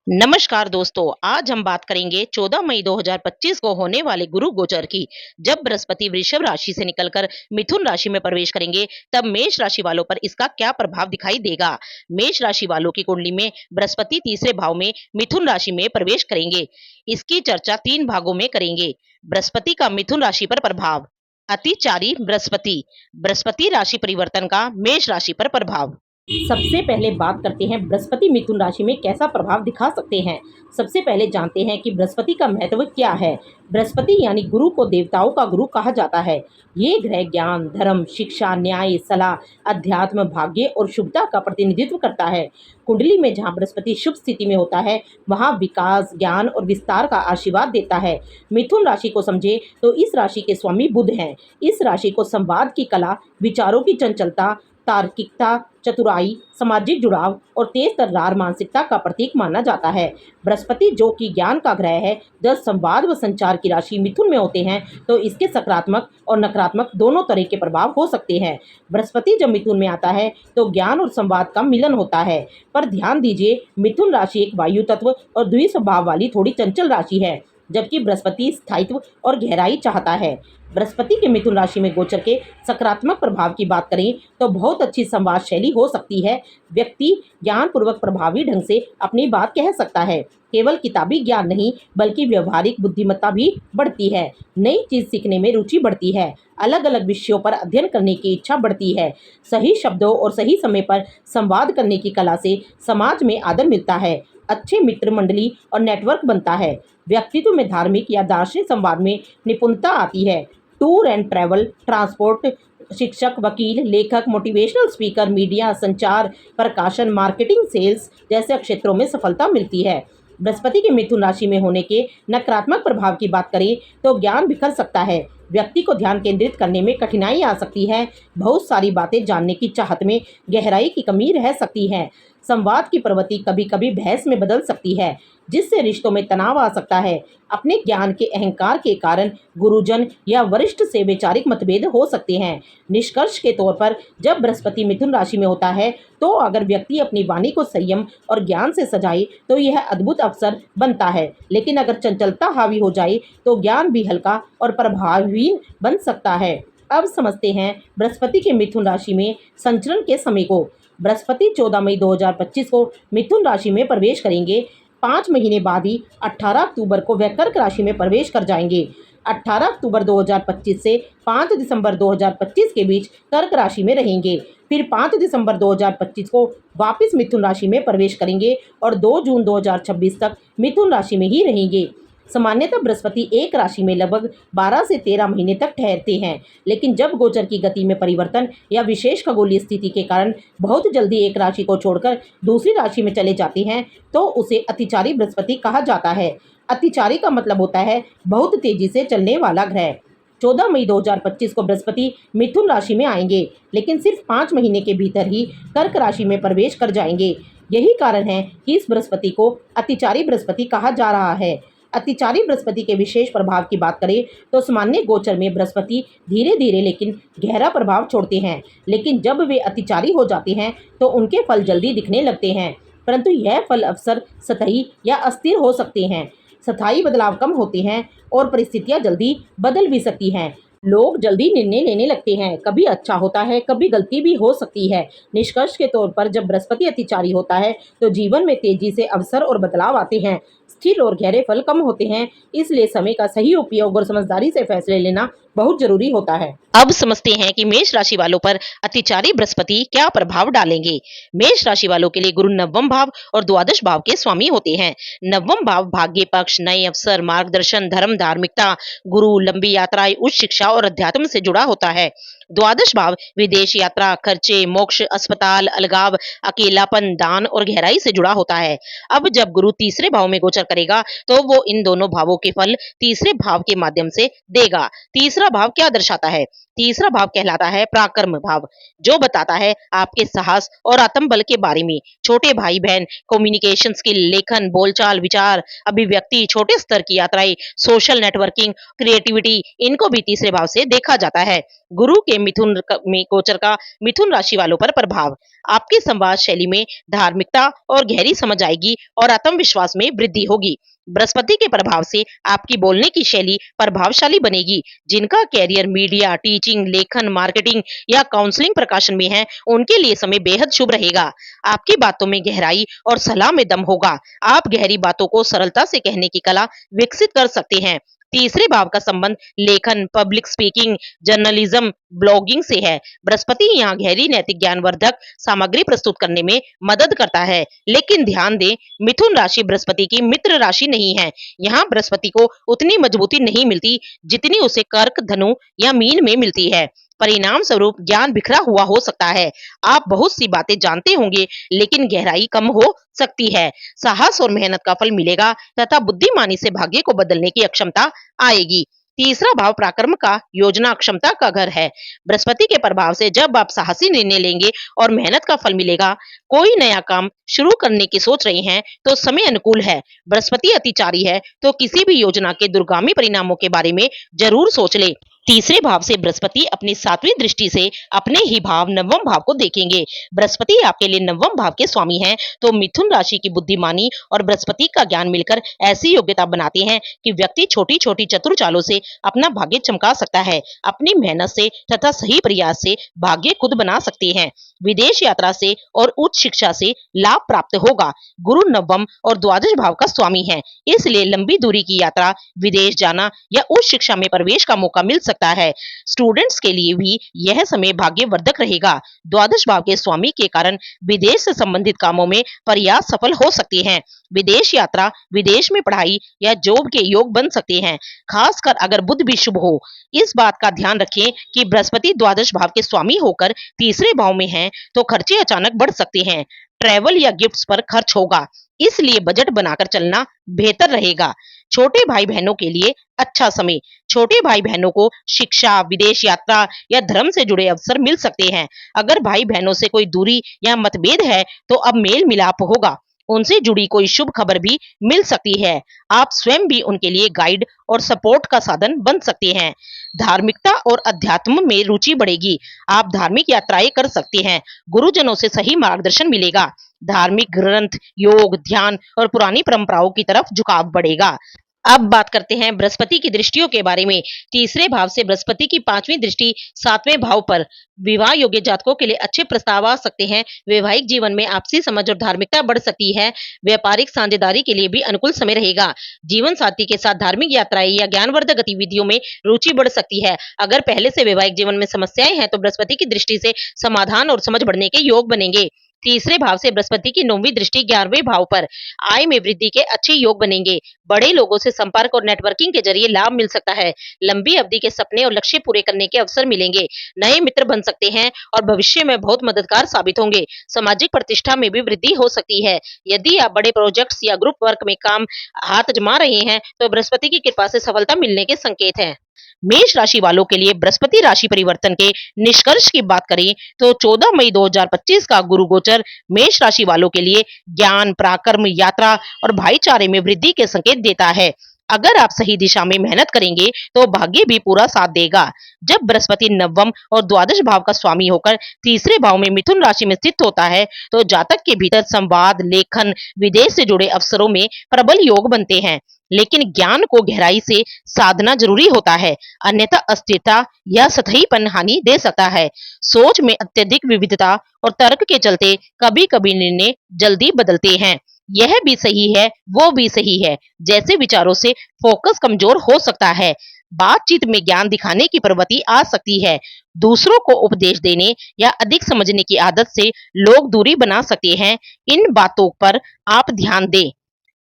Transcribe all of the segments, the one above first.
नमस्कार दोस्तों, आज हम बात करेंगे 14 मई 2025 को होने वाले गुरु गोचर की। जब बृहस्पति वृषभ राशि से निकलकर मिथुन राशि में प्रवेश करेंगे, तब मेष राशि वालों पर इसका क्या प्रभाव दिखाई देगा। मेष राशि वालों की कुंडली में बृहस्पति तीसरे भाव में मिथुन राशि में प्रवेश करेंगे। इसकी चर्चा 3 भागों में करेंगे। बृहस्पति का मिथुन राशि पर प्रभाव। अतिचारी बृहस्पति, बृहस्पति राशि परिवर्तन का मेष राशि पर प्रभाव। सबसे पहले बात करते हैं बृहस्पति मिथुन राशि में कैसा प्रभाव दिखा सकते हैं। सबसे पहले जानते हैं कि बृहस्पति का महत्व क्या है। बृहस्पति यानी गुरु को देवताओं का गुरु कहा जाता है। ये ग्रह ज्ञान, धर्म, शिक्षा, न्याय, सलाह, अध्यात्म, भाग्य और शुभता का प्रतिनिधित्व करता है। कुंडली में जहाँ बृहस्पति शुभ स्थिति में होता है, वहाँ विकास, ज्ञान और विस्तार का आशीर्वाद देता है। मिथुन राशि को समझे तो इस राशि के स्वामी बुध हैं। इस राशि को संवाद की कला, विचारों की चंचलता, तार्किकता, चतुराई, सामाजिक जुड़ाव और तेज तर्रार मानसिकता का प्रतीक माना जाता है। बृहस्पति जो कि ज्ञान का ग्रह है, जब संवाद व संचार की राशि मिथुन में होते हैं तो इसके सकारात्मक और नकारात्मक दोनों तरह के प्रभाव हो सकते हैं। बृहस्पति जब मिथुन में आता है तो ज्ञान और संवाद का मिलन होता है। पर ध्यान दीजिए, मिथुन राशि एक वायु तत्व और द्विस्वभाव वाली थोड़ी चंचल राशि है, जबकि बृहस्पति स्थायित्व और गहराई चाहता है। बृहस्पति के मिथुन राशि में गोचर के सकारात्मक प्रभाव की बात करें तो बहुत अच्छी संवाद शैली हो सकती है। व्यक्ति ज्ञानपूर्वक प्रभावी ढंग से अपनी बात कह सकता है। केवल किताबी ज्ञान नहीं, बल्कि व्यवहारिक बुद्धिमत्ता भी बढ़ती है। नई चीज सीखने में रुचि बढ़ती है। अलग अलग विषयों पर अध्ययन करने की इच्छा बढ़ती है। सही शब्दों और सही समय पर संवाद करने की कला से समाज में आदर मिलता है। अच्छे मित्र मंडली और नेटवर्क बनता है। व्यक्तित्व में धार्मिक या दार्शनिक संवाद में निपुणता आती है। टूर एंड ट्रैवल, ट्रांसपोर्ट, शिक्षक, वकील, लेखक, मोटिवेशनल स्पीकर, मीडिया, संचार, प्रकाशन, मार्केटिंग, सेल्स जैसे क्षेत्रों में सफलता मिलती है। बृहस्पति के मिथुन राशि में होने के नकारात्मक प्रभाव की बात करें तो ज्ञान बिखर सकता है। व्यक्ति को ध्यान केंद्रित करने में कठिनाई आ सकती है। बहुत सारी बातें जानने की चाहत में गहराई की कमी रह सकती है। संवाद की प्रवृत्ति कभी कभी बहस में बदल सकती है, जिससे रिश्तों में तनाव आ सकता है। अपने ज्ञान के अहंकार के कारण गुरुजन या वरिष्ठ से वैचारिक मतभेद हो सकते हैं। निष्कर्ष के तौर पर जब बृहस्पति मिथुन राशि में होता है तो अगर व्यक्ति अपनी वाणी को संयम और ज्ञान से सजाए तो यह अद्भुत अवसर बनता है। लेकिन अगर चंचलता हावी हो जाए तो ज्ञान भी हल्का और प्रभावहीन बन सकता है। अब समझते हैं बृहस्पति के मिथुन राशि में संचरण के समय को। बृहस्पति 14 मई 2025 को मिथुन राशि में प्रवेश करेंगे। 5 महीने बाद ही 18 अक्टूबर को वह कर्क राशि में प्रवेश कर जाएंगे। 18 अक्टूबर 2025 से 5 दिसंबर 2025 के बीच कर्क राशि में रहेंगे। फिर 5 दिसंबर 2025 को वापस मिथुन राशि में प्रवेश करेंगे और 2 जून 2026 तक मिथुन राशि में ही रहेंगे। सामान्यतः बृहस्पति एक राशि में लगभग 12 से 13 महीने तक ठहरते हैं, लेकिन जब गोचर की गति में परिवर्तन या विशेष खगोलीय स्थिति के कारण बहुत जल्दी एक राशि को छोड़कर दूसरी राशि में चले जाते हैं तो उसे अतिचारी बृहस्पति कहा जाता है। अतिचारी का मतलब होता है बहुत तेजी से चलने वाला ग्रह। 14 मई 2025 को बृहस्पति मिथुन राशि में आएंगे, लेकिन सिर्फ 5 महीने के भीतर ही कर्क राशि में प्रवेश कर जाएंगे। यही कारण है कि इस बृहस्पति को अतिचारी बृहस्पति कहा जा रहा है। अतिचारी बृहस्पति के विशेष प्रभाव की बात करें तो सामान्य गोचर में बृहस्पति धीरे धीरे लेकिन गहरा प्रभाव छोड़ते हैं, लेकिन जब वे अतिचारी हो जाते हैं तो उनके फल जल्दी दिखने लगते हैं। परंतु यह फल अक्सर सतही या अस्थिर हो सकते हैं। स्थायी बदलाव कम होते हैं और परिस्थितियां जल्दी बदल भी सकती हैं। लोग जल्दी निर्णय लेने लगते हैं। कभी अच्छा होता है, कभी गलती भी हो सकती है। निष्कर्ष के तौर पर जब बृहस्पति अतिचारी होता है तो जीवन में तेजी से अवसर और बदलाव आते हैं। स्थिर और गहरे फल कम होते हैं, इसलिए समय का सही उपयोग और समझदारी से फैसले लेना बहुत जरूरी होता है। अब समझते हैं कि मेष राशि वालों पर अतिचारी बृहस्पति क्या प्रभाव डालेंगे। मेष राशि वालों के लिए गुरु नवम भाव और द्वादश भाव के स्वामी होते हैं। नवम भाव भाग्य पक्ष, नए अवसर, मार्गदर्शन, धर्म, धार्मिकता, गुरु, लंबी यात्राएं, उच्च शिक्षा और अध्यात्म से जुड़ा होता है। द्वादश भाव विदेश यात्रा, खर्चे, मोक्ष, अस्पताल, अलगाव, अकेलापन, दान और गहराई से जुड़ा होता है। अब जब गुरु तीसरे भाव में गोचर करेगा तो वो इन दोनों भावों के फल तीसरे भाव के माध्यम से देगा। तीसरा भाव क्या दर्शाता है? तीसरा भाव कहलाता है पराक्रम भाव, जो बताता है आपके साहस और आत्मबल के बारे में। छोटे भाई बहन, कम्युनिकेशन स्किल, लेखन, बोलचाल, विचार, अभिव्यक्ति, छोटे स्तर की यात्राएं, सोशल नेटवर्किंग, क्रिएटिविटी, इनको भी तीसरे भाव से देखा जाता है। गुरु के में गोचर का मिथुन राशि वालों पर प्रभाव, आपकी संवाद शैली में धार्मिकता और गहरी समझ आएगी और आत्मविश्वास में वृद्धि होगी। बृहस्पति के प्रभाव से आपकी बोलने की शैली प्रभावशाली बनेगी। जिनका कैरियर मीडिया, टीचिंग, लेखन, मार्केटिंग या काउंसलिंग प्रकाशन में है, उनके लिए समय बेहद शुभ रहेगा। आपकी बातों में गहराई और सलाह में दम होगा। आप गहरी बातों को सरलता से कहने की कला विकसित कर सकते हैं। तीसरे भाव का संबंध लेखन, पब्लिक स्पीकिंग, जर्नलिज्म, ब्लॉगिंग से है। बृहस्पति यहाँ गहरी नैतिक ज्ञानवर्धक सामग्री प्रस्तुत करने में मदद करता है। लेकिन ध्यान दें, मिथुन राशि बृहस्पति की मित्र राशि नहीं है। यहाँ बृहस्पति को उतनी मजबूती नहीं मिलती जितनी उसे कर्क, धनु या मीन में मिलती है। परिणाम स्वरूप ज्ञान बिखरा हुआ हो सकता है। आप बहुत सी बातें जानते होंगे, लेकिन गहराई कम हो सकती है। साहस और मेहनत का फल मिलेगा तथा बुद्धिमानी से भाग्य को बदलने की अक्षमता आएगी। तीसरा भाव पराक्रम का, योजना क्षमता का घर है। बृहस्पति के प्रभाव से जब आप साहसी निर्णय लेंगे और मेहनत का फल मिलेगा। कोई नया काम शुरू करने की सोच रहे हैं तो समय अनुकूल है। बृहस्पति अतिचारी है तो किसी भी योजना के दूरगामी परिणामों के बारे में जरूर सोच ले। तीसरे भाव से बृहस्पति अपनी 7वीं दृष्टि से अपने ही भाव नवम भाव को देखेंगे। बृहस्पति आपके लिए नवम भाव के स्वामी हैं, तो मिथुन राशि की बुद्धिमानी और बृहस्पति का ज्ञान मिलकर ऐसी योग्यता बनाते हैं कि व्यक्ति छोटी छोटी चतुर चालों से अपना भाग्य चमका सकता है। अपनी मेहनत से तथा सही प्रयास से भाग्य खुद बना सकते हैं। विदेश यात्रा से और उच्च शिक्षा से लाभ प्राप्त होगा। गुरु नवम और द्वादश भाव का स्वामी है, इसलिए लंबी दूरी की यात्रा, विदेश जाना या उच्च शिक्षा में प्रवेश का मौका मिल सकता है। स्टूडेंट्स के लिए भी यह समय भाग्यवर्धक रहेगा। द्वादश भाव के स्वामी के कारण विदेश से संबंधित कामों में प्रयास सफल हो सकते हैं। विदेश यात्रा, विदेश में पढ़ाई या जॉब के योग बन सकते हैं, खासकर अगर बुध भी शुभ हो। इस बात का ध्यान रखें कि बृहस्पति द्वादश भाव के स्वामी होकर तीसरे भाव में है, तो खर्चे अचानक बढ़ सकते हैं। ट्रैवल या गिफ्ट्स पर खर्च होगा, इसलिए बजट बनाकर चलना बेहतर रहेगा। छोटे भाई बहनों के लिए अच्छा समय, छोटे भाई बहनों को शिक्षा, विदेश यात्रा या धर्म से जुड़े अवसर मिल सकते हैं। अगर भाई बहनों से कोई दूरी या मतभेद है, तो अब मेल मिलाप होगा। उनसे जुड़ी कोई शुभ खबर भी मिल सकती है। आप स्वयं भी उनके लिए गाइड और सपोर्ट का साधन बन सकते हैं। धार्मिकता और अध्यात्म में रुचि बढ़ेगी। आप धार्मिक यात्राएं कर सकते हैं। गुरुजनों से सही मार्गदर्शन मिलेगा। धार्मिक ग्रंथ, योग, ध्यान और पुरानी परंपराओं की तरफ झुकाव बढ़ेगा। अब बात करते हैं बृहस्पति की दृष्टियों के बारे में। तीसरे भाव से बृहस्पति की 5वीं दृष्टि 7वें भाव पर विवाह योग्य जातकों के लिए अच्छे प्रस्ताव आ सकते हैं। वैवाहिक जीवन में आपसी समझ और धार्मिकता बढ़ सकती है। व्यापारिक साझेदारी के लिए भी अनुकूल समय रहेगा। जीवन साथी के साथ धार्मिक यात्राएं या ज्ञानवर्धक गतिविधियों में रुचि बढ़ सकती है। अगर पहले से वैवाहिक जीवन में समस्याएं हैं, तो बृहस्पति की दृष्टि से समाधान और समझ बढ़ने के योग बनेंगे। तीसरे भाव से बृहस्पति की 9वीं दृष्टि 11वें भाव पर, आय में वृद्धि के अच्छे योग बनेंगे। बड़े लोगों से संपर्क और नेटवर्किंग के जरिए लाभ मिल सकता है। लंबी अवधि के सपने और लक्ष्य पूरे करने के अवसर मिलेंगे। नए मित्र बन सकते हैं और भविष्य में बहुत मददगार साबित होंगे। सामाजिक प्रतिष्ठा में भी वृद्धि हो सकती है। यदि आप बड़े प्रोजेक्ट्स या ग्रुप वर्क में काम हाथ आजमा रहे हैं, तो बृहस्पति की कृपा से सफलता मिलने के संकेत हैं। मेष राशि वालों के लिए बृहस्पति राशि परिवर्तन के निष्कर्ष की बात करें, तो 14 मई 2025 का गुरु गोचर मेष राशि वालों के लिए ज्ञान, पराक्रम, यात्रा और भाईचारे में वृद्धि के संकेत देता है। अगर आप सही दिशा में मेहनत करेंगे, तो भाग्य भी पूरा साथ देगा। जब बृहस्पति नवम और द्वादश भाव का स्वामी होकर तीसरे भाव में मिथुन राशि में स्थित होता है, तो जातक के भीतर संवाद, लेखन, विदेश से जुड़े अवसरों में प्रबल योग बनते हैं। लेकिन ज्ञान को गहराई से साधना जरूरी होता है, अन्यथा अस्थिरता या सतहीपन हानि दे सकता है। सोच में अत्यधिक विविधता और तर्क के चलते कभी कभी निर्णय जल्दी बदलते हैं। यह भी सही है, वो भी सही है, जैसे विचारों से फोकस कमजोर हो सकता है। बातचीत में ज्ञान दिखाने की प्रवृत्ति आ सकती है। दूसरों को उपदेश देने या अधिक समझने की आदत से लोग दूरी बना सकते हैं। इन बातों पर आप ध्यान दें।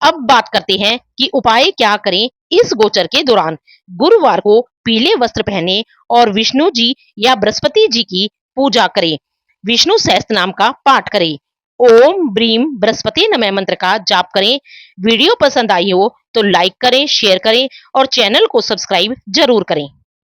अब बात करते हैं कि उपाय क्या करें इस गोचर के दौरान। गुरुवार को पीले वस्त्र पहने और विष्णु जी या बृहस्पति जी की पूजा करें। विष्णु सहस्त्र नाम का पाठ करें। ओम ब्रीम बृहस्पति नमः मंत्र का जाप करें। वीडियो पसंद आई हो तो लाइक करें, शेयर करें और चैनल को सब्सक्राइब जरूर करें।